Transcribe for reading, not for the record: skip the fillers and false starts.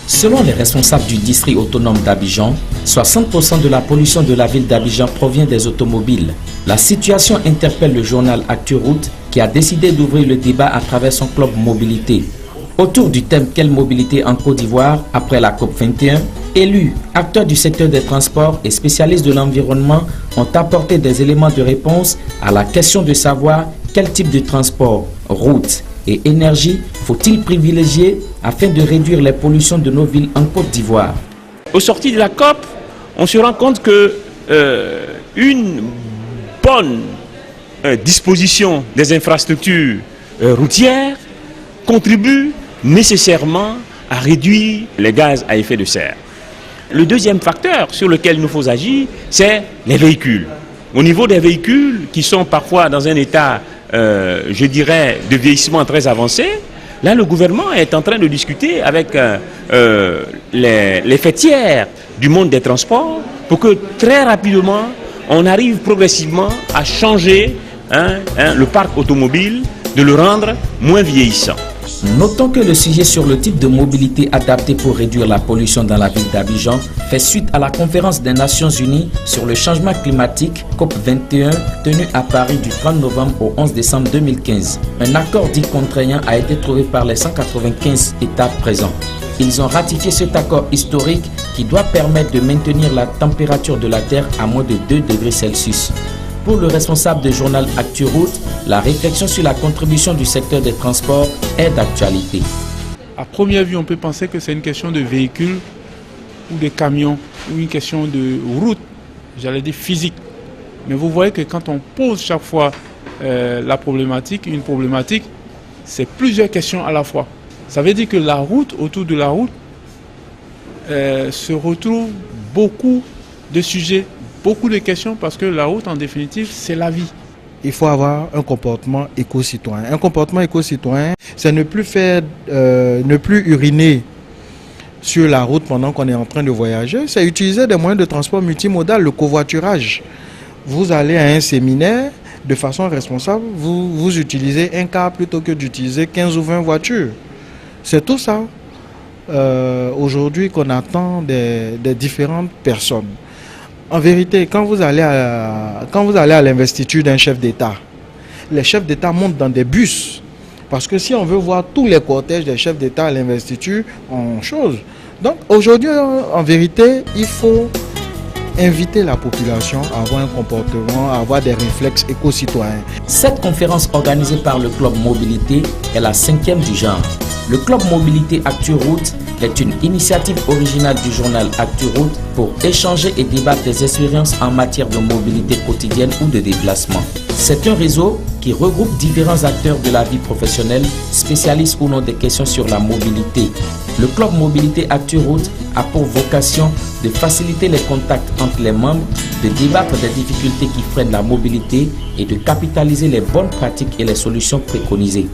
Selon les responsables du district autonome d'Abidjan, 60% de la pollution de la ville d'Abidjan provient des automobiles. La situation interpelle le journal ActuRoute qui a décidé d'ouvrir le débat à travers son club mobilité. Autour du thème « Quelle mobilité en Côte d'Ivoire après la COP21 », élus, acteurs du secteur des transports et spécialistes de l'environnement ont apporté des éléments de réponse à la question de savoir quel type de transport, route et énergie faut-il privilégier afin de réduire les pollutions de nos villes en Côte d'Ivoire. Au sorti de la COP, on se rend compte que une bonne disposition des infrastructures routières contribue nécessairement à réduire les gaz à effet de serre. Le deuxième facteur sur lequel il nous faut agir, c'est les véhicules. Au niveau des véhicules qui sont parfois dans un état, je dirais, de vieillissement très avancé, là le gouvernement est en train de discuter avec les fêtières du monde des transports pour que très rapidement on arrive progressivement à changer le parc automobile, de le rendre moins vieillissant. Notons que le sujet sur le type de mobilité adapté pour réduire la pollution dans la ville d'Abidjan fait suite à la conférence des Nations Unies sur le changement climatique COP21 tenue à Paris du 30 novembre au 11 décembre 2015. Un accord dit contraignant a été trouvé par les 195 États présents. Ils ont ratifié cet accord historique qui doit permettre de maintenir la température de la Terre à moins de 2 degrés Celsius. Pour le responsable du journal ActuRoute, la réflexion sur la contribution du secteur des transports est d'actualité. À première vue, on peut penser que c'est une question de véhicules ou de camions ou une question de route, j'allais dire physique. Mais vous voyez que quand on pose chaque fois une problématique, c'est plusieurs questions à la fois. Ça veut dire que la route, autour de la route, se retrouve beaucoup de sujets, beaucoup de questions, parce que la route, en définitive, c'est la vie. Il faut avoir un comportement éco-citoyen. Un comportement éco-citoyen, c'est ne plus uriner sur la route pendant qu'on est en train de voyager. C'est utiliser des moyens de transport multimodal, le covoiturage. Vous allez à un séminaire, de façon responsable, vous utilisez un car plutôt que d'utiliser 15 ou 20 voitures. C'est tout ça, aujourd'hui, qu'on attend des différentes personnes. En vérité, quand vous allez à l'investiture d'un chef d'État, les chefs d'État montent dans des bus. Parce que si on veut voir tous les cortèges des chefs d'État à l'investiture, en chose. Donc aujourd'hui, en vérité, il faut inviter la population à avoir un comportement, à avoir des réflexes éco-citoyens. Cette conférence organisée par le Club Mobilité est la 5e du genre. Le Club Mobilité ActuRoute est une initiative originale du journal ActuRoute pour échanger et débattre des expériences en matière de mobilité quotidienne ou de déplacement. C'est un réseau qui regroupe différents acteurs de la vie professionnelle, spécialistes ou non des questions sur la mobilité. Le Club Mobilité ActuRoute a pour vocation de faciliter les contacts entre les membres, de débattre des difficultés qui freinent la mobilité et de capitaliser les bonnes pratiques et les solutions préconisées.